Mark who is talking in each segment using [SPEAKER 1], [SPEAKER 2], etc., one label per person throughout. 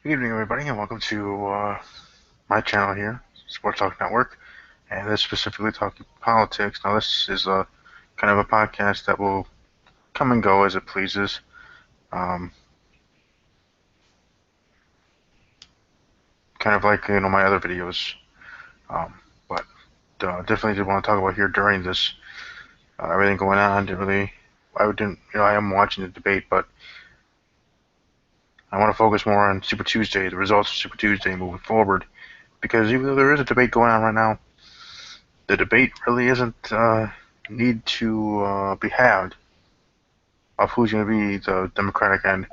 [SPEAKER 1] Good evening, everybody, and welcome to my channel here, Sports Talk Network, and this specifically talking politics. Now, this is a kind of a podcast that will come and go as it pleases. Um, kind of like my other videos, but definitely did want to talk about here during this everything going on. Didn't really, I didn't, I am watching the debate, but I want to focus more on Super Tuesday, the results of Super Tuesday moving forward, because even though there is a debate going on right now, the debate really isn't need to be had of who's going to be the Democratic and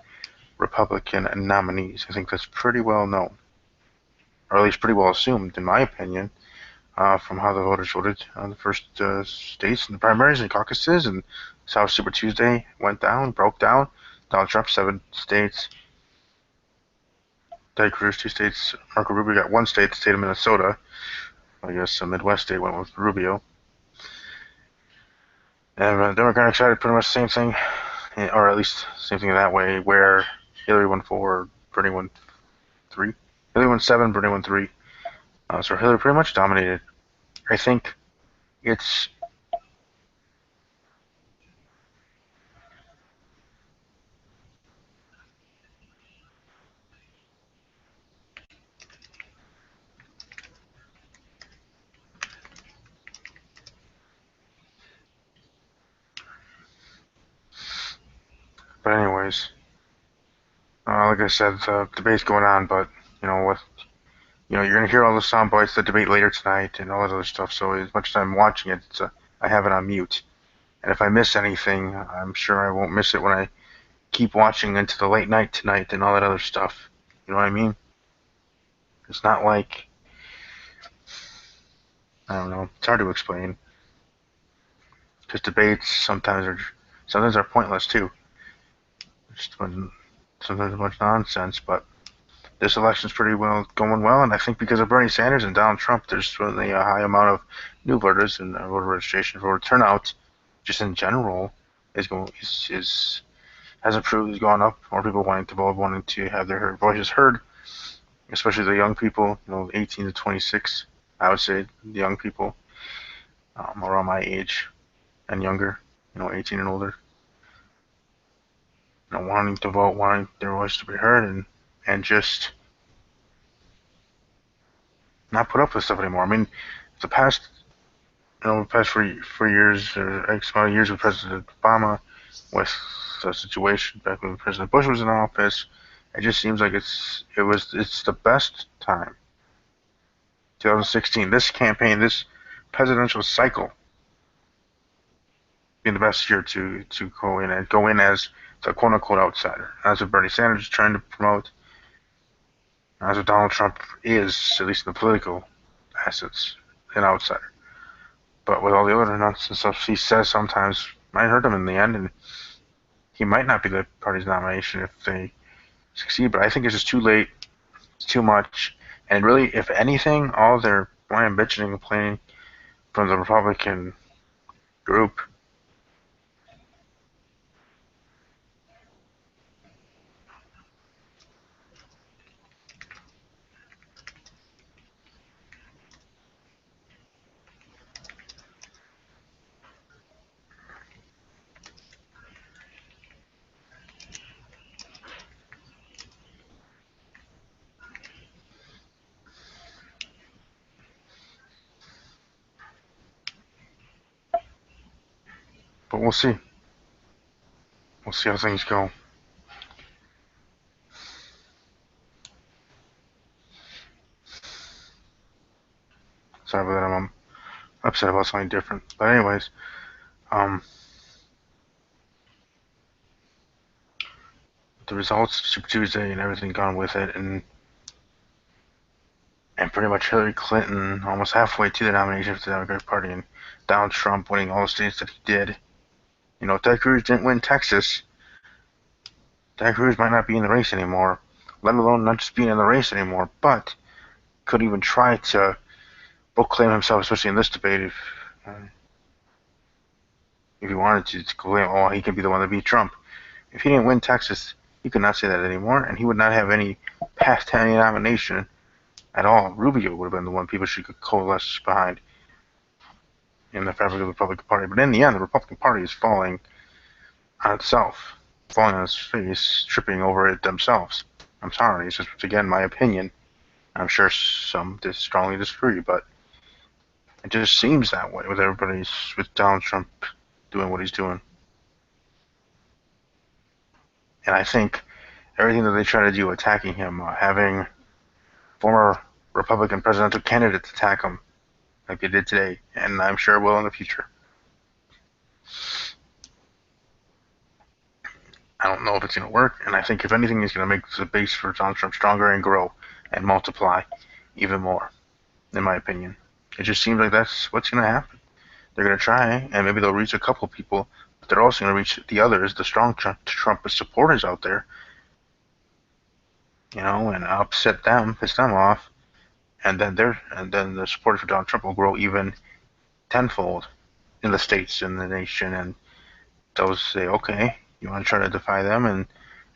[SPEAKER 1] Republican nominees. I think that's pretty well known, or at least pretty well assumed, in my opinion, from how the voters voted on the first states in the primaries and caucuses, and how Super Tuesday went down, broke down. Donald Trump, 7 states. Ted Cruz, 2 states. Marco Rubio got 1 state, the state of Minnesota. I guess a Midwest state went with Rubio. And the Democratic side, pretty much the same thing, or at least same thing that way, where Hillary won 4, Bernie won 3. Hillary won 7, Bernie won 3. So Hillary pretty much dominated. I think it's, but anyways, like I said, the debate's going on, but with you're gonna hear all the sound bites, the debate later tonight, and all that other stuff. So as much as I'm watching it, I have it on mute. And if I miss anything, I'm sure I won't miss it when I keep watching into the late night tonight and all that other stuff. You know what I mean? It's not like, I don't know. It's hard to explain because debates sometimes are pointless too. Just when sometimes a bunch of nonsense. But this election's pretty well going well, and I think because of Bernie Sanders and Donald Trump, there's really a high amount of new voters and voter registration, voter turnout, just in general, has improved, has gone up. More people wanting to vote, wanting to have their voices heard, especially the young people, 18 to 26. I would say the young people around my age and younger, 18 and older, wanting to vote, wanting their voice to be heard, and just not put up with stuff anymore. I mean, the past, past 4 years or X amount of years with President Obama, with the situation back when President Bush was in office, it just seems like it's the best time. 2016, this campaign, this presidential cycle, being the best year to go in as the quote unquote outsider. As what Bernie Sanders is trying to promote, as what Donald Trump is, at least in the political assets, an outsider. But with all the other nonsense stuff he says sometimes might hurt him in the end, and he might not be the party's nomination if they succeed. But I think it's just too late. It's too much. And really, if anything, all their whining, bitching, and complaining from the Republican group. But we'll see. We'll see how things go. Sorry about that. I'm upset about something different. But anyways, um, the results of Super Tuesday and everything gone with it, and pretty much Hillary Clinton almost halfway to the nomination for the Democratic Party, and Donald Trump winning all the states that he did. Ted Cruz didn't win Texas. Ted Cruz might not be in the race anymore, let alone not just being in the race anymore, but could even try to proclaim himself, especially in this debate, if he wanted to claim, oh, he could be the one to beat Trump. If he didn't win Texas, he could not say that anymore, and he would not have any passed any nomination at all, Rubio would have been the one people should coalesce behind in the fabric of the Republican Party. But in the end, the Republican Party is falling on itself, falling on its face, tripping over it themselves. I'm sorry, it's just, again, my opinion. I'm sure some strongly disagree, but it just seems that way with Donald Trump doing what he's doing. And I think everything that they try to do, attacking him, having former Republican presidential candidates attack him, like they did today, and I'm sure will in the future. I don't know if it's going to work, and I think if anything, it's going to make the base for Donald Trump stronger and grow and multiply even more, in my opinion. It just seems like that's what's going to happen. They're going to try, and maybe they'll reach a couple people, but they're also going to reach the others, the strong Trump supporters out there, and upset them, piss them off, and then the support for Donald Trump will grow even tenfold in the states, in the nation, and they'll say, okay, you want to try to defy them and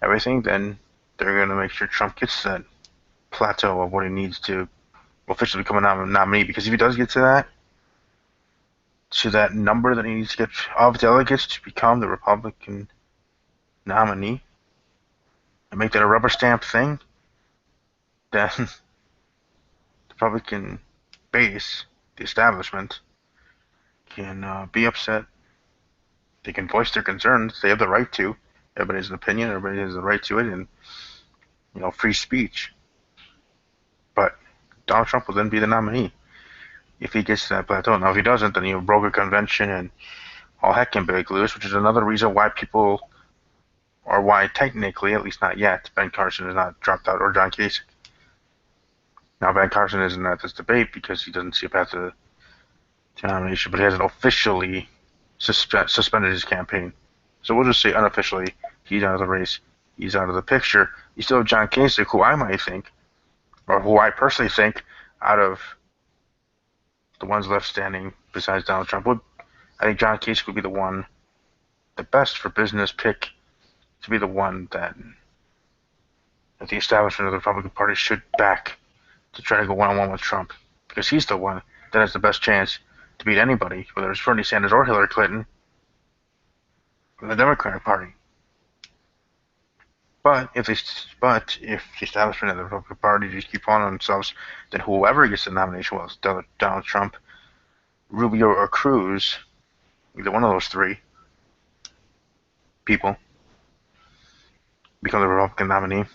[SPEAKER 1] everything, then they're going to make sure Trump gets that plateau of what he needs to officially become a nominee. Because if he does get to that number that he needs to get of delegates to become the Republican nominee and make that a rubber stamp thing, then the Republican base, the establishment, can be upset. They can voice their concerns. They have the right to. Everybody has an opinion. Everybody has the right to it, and free speech. But Donald Trump will then be the nominee if he gets to that plateau. Now, if he doesn't, then broke a convention and all heck can break loose, which is another reason why people, or why technically, at least not yet, Ben Carson is not dropped out, or John Kasich. Now, Ben Carson isn't at this debate because he doesn't see a path to nomination, but he hasn't officially suspended his campaign. So we'll just say unofficially, he's out of the race. He's out of the picture. You still have John Kasich, who I might think, or who I personally think, out of the ones left standing besides Donald Trump, I think John Kasich would be the best for business pick to be the one that the establishment of the Republican Party should back to try to go one-on-one with Trump, because he's the one that has the best chance to beat anybody, whether it's Bernie Sanders or Hillary Clinton, from the Democratic Party. But if the establishment of the Republican Party just keep on themselves, then whoever gets the nomination, well, it's Donald Trump, Rubio, or Cruz, either one of those three people become the Republican nominee,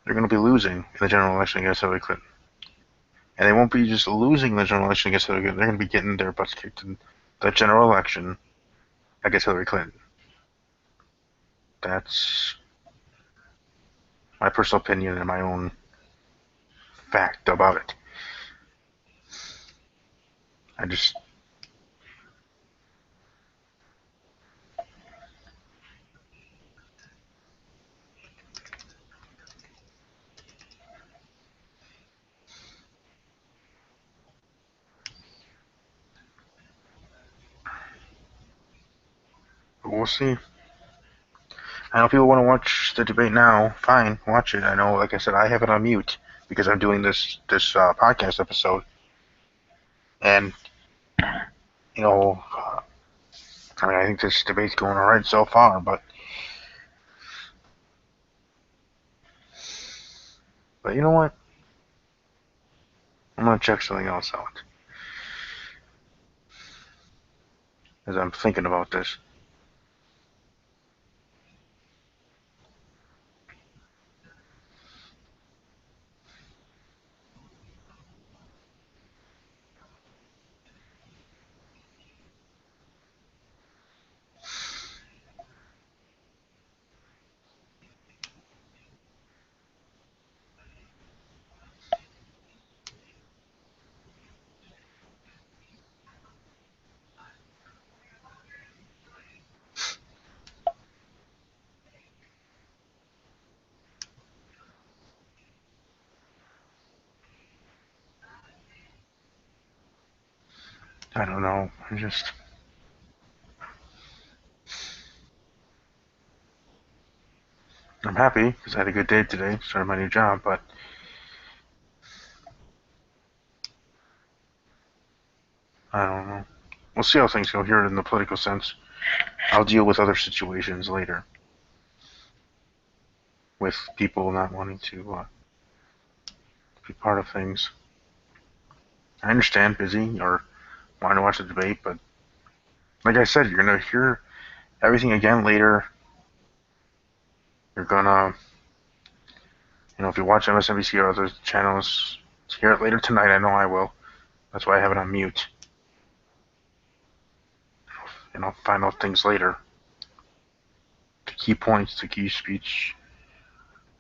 [SPEAKER 1] they're going to be losing in the general election against Hillary Clinton. And they won't be just losing the general election against Hillary Clinton, they're going to be getting their butts kicked in the general election against Hillary Clinton. That's my personal opinion and my own fact about it. But we'll see. I know people want to watch the debate now. Fine, watch it. I know, like I said, I have it on mute because I'm doing this podcast episode, and I think this debate's going all right so far. But you know what? I'm gonna check something else out as I'm thinking about this. I don't know. I'm happy because I had a good day today, started my new job, but I don't know. We'll see how things go here in the political sense. I'll deal with other situations later with people not wanting to be part of things. I understand busy or wanting to watch the debate, but like I said, you're going to hear everything again later. You're going to, if you watch MSNBC or other channels, hear it later tonight. I know I will. That's why I have it on mute. And I'll find out things later. The key points, the key speech,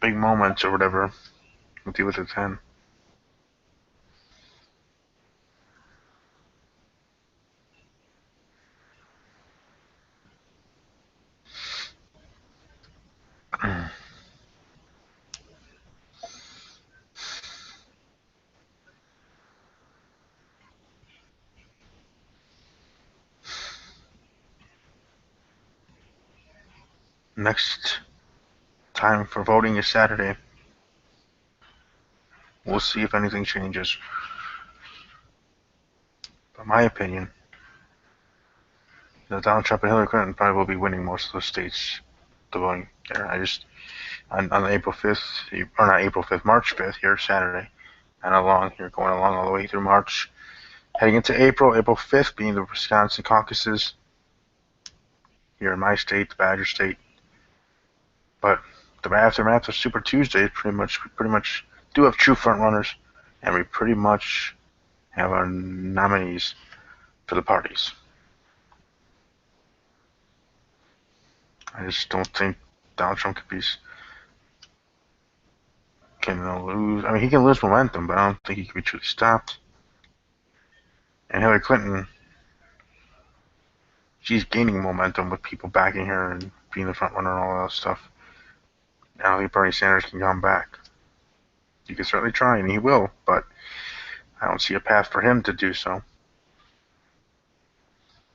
[SPEAKER 1] big moments or whatever. We'll deal with it then. Next time for voting is Saturday. We'll see if anything changes. But my opinion, that Donald Trump and Hillary Clinton probably will be winning most of the states, the voting there. On April 5th, or not April 5th, March 5th here, Saturday, and going along all the way through March. Heading into April 5th being the Wisconsin caucuses here in my state, the Badger State. But the aftermath of Super Tuesday, we pretty much do have true front runners, and we pretty much have our nominees for the parties. I just don't think Donald Trump can lose. I mean, he can lose momentum, but I don't think he can be truly stopped. And Hillary Clinton, she's gaining momentum with people backing her and being the front runner and all that stuff. I don't think Bernie Sanders can come back. He can certainly try, and he will, but I don't see a path for him to do so.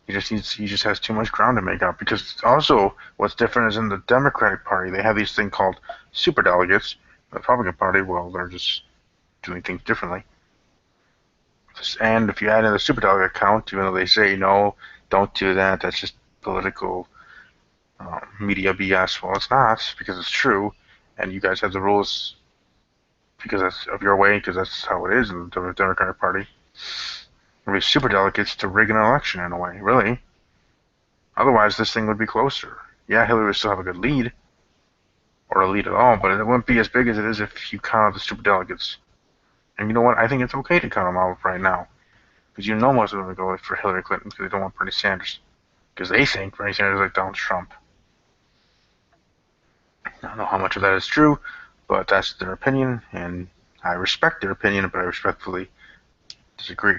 [SPEAKER 1] He just has too much ground to make up. Because also, what's different is in the Democratic Party, they have these thing called superdelegates. The Republican Party, well, they're just doing things differently. And if you add in the superdelegate count, even though they say no, don't do that, that's just political media BS. Well, it's not, because it's true, and you guys have the rules because that's of your way, because that's how it is in the Democratic Party. There be superdelegates to rig an election in a way, really. Otherwise, this thing would be closer. Yeah, Hillary would still have a good lead, or a lead at all, but it wouldn't be as big as it is if you count out the superdelegates. And you know what? I think it's okay to count them out right now. Because you know most of them would go for Hillary Clinton because they don't want Bernie Sanders. Because they think Bernie Sanders is like Donald Trump. I don't know how much of that is true, but that's their opinion, and I respect their opinion, but I respectfully disagree.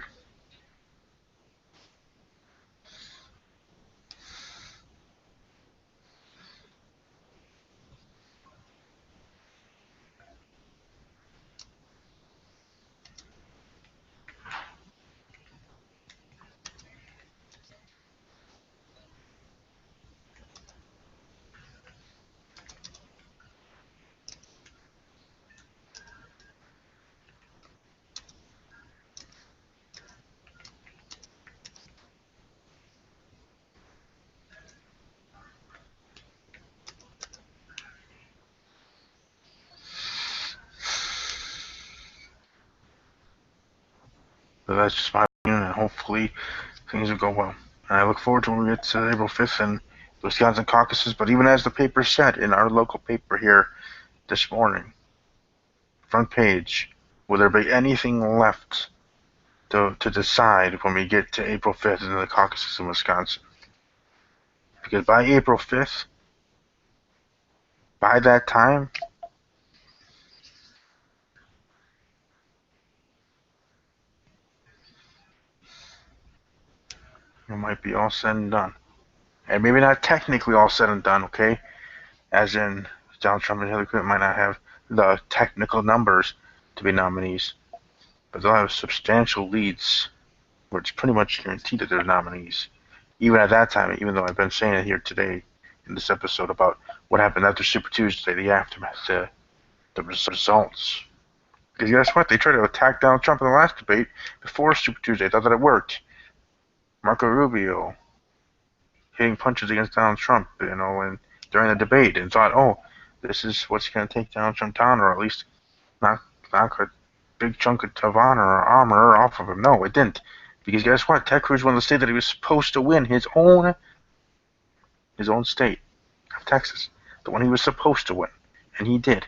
[SPEAKER 1] But that's just my opinion, and hopefully things will go well. And I look forward to when we get to April 5th and the Wisconsin caucuses. But even as the paper said in our local paper here this morning, front page, will there be anything left to decide when we get to April 5th in the caucuses in Wisconsin? Because by April 5th, by that time, it might be all said and done. And maybe not technically all said and done, okay? As in, Donald Trump and Hillary Clinton might not have the technical numbers to be nominees, but they'll have substantial leads where it's pretty much guaranteed that they're nominees. Even at that time, even though I've been saying it here today, in this episode about what happened after Super Tuesday, the aftermath, the results. Because guess what? They tried to attack Donald Trump in the last debate before Super Tuesday. They thought that it worked. Marco Rubio hitting punches against Donald Trump, and during the debate, and thought, oh, this is what's going to take Donald Trump down, or at least knock a big chunk of honor or armor off of him. No, it didn't. Because guess what? Ted Cruz won the state that he was supposed to win, his own state of Texas, the one he was supposed to win, and he did.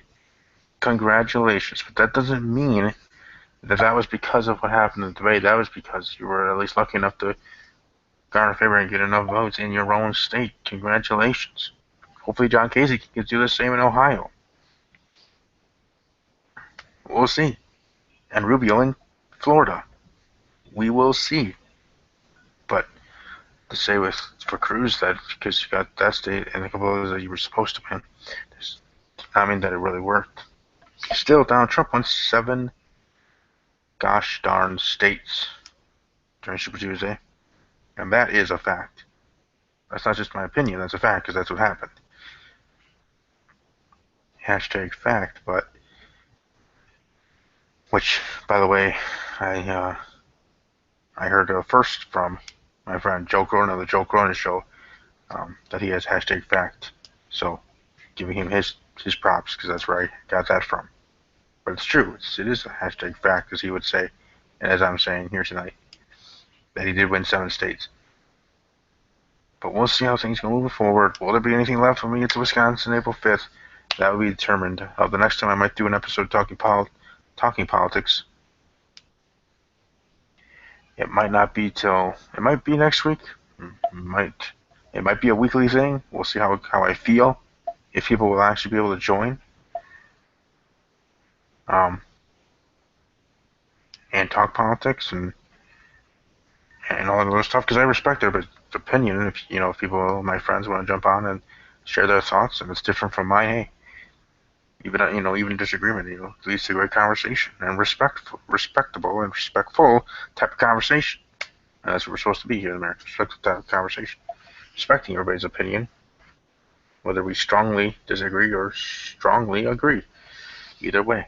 [SPEAKER 1] Congratulations. But that doesn't mean that was because of what happened in the debate. That was because you were at least lucky enough to garner favor and get enough votes in your own state. Congratulations. Hopefully John Kasich can do the same in Ohio. We'll see. And Rubio in Florida. We will see. But to say for Cruz that because you got that state and a couple others that you were supposed to win, does not mean that it really worked. Still, Donald Trump won 7 gosh darn states during Super Tuesday. And that is a fact. That's not just my opinion, that's a fact, because that's what happened. Hashtag fact, but which, by the way, I heard first from my friend Joe Cronin of the Joe Cronin Show that he has hashtag fact. So, giving him his props, because that's where I got that from. But it's true. It is a hashtag fact, as he would say, and as I'm saying here tonight, that he did win 7 states. But we'll see how things go moving forward. Will there be anything left when we get to Wisconsin April 5th? That will be determined. The next time I might do an episode talking politics. It might not be it might be next week. It might be a weekly thing. We'll see how I feel, if people will actually be able to join. And talk politics and all that other stuff, because I respect their opinion. If people, my friends, want to jump on and share their thoughts, and it's different from mine, hey, even disagreement, leads to great conversation and respectable and respectful type of conversation. And that's what we're supposed to be here in America, respectful type of conversation, respecting everybody's opinion, whether we strongly disagree or strongly agree. Either way.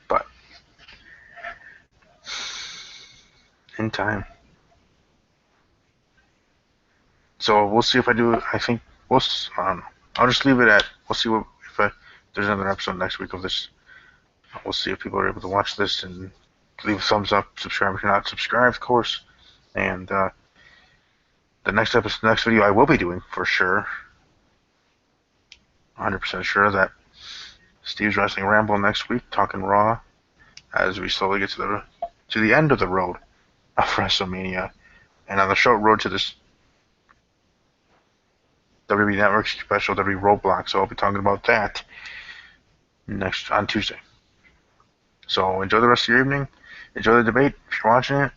[SPEAKER 1] But in time. So we'll see if I do. I think I don't know. I'll just leave it at. We'll see if there's another episode next week of this. We'll see if people are able to watch this and leave a thumbs up, subscribe if you're not subscribed, of course. And the next video I will be doing for sure, 100% sure, that Steve's Wrestling Ramble next week, talking Raw, as we slowly get to the end of the road of WrestleMania, and on the short road to this WWE Network special, WWE Roadblock. So I'll be talking about that on Tuesday. So enjoy the rest of your evening. Enjoy the debate if you're watching it.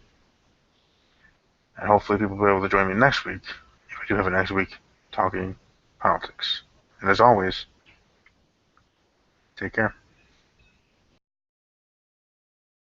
[SPEAKER 1] And hopefully people will be able to join me next week, if I do have it next week, talking politics. And as always, take care.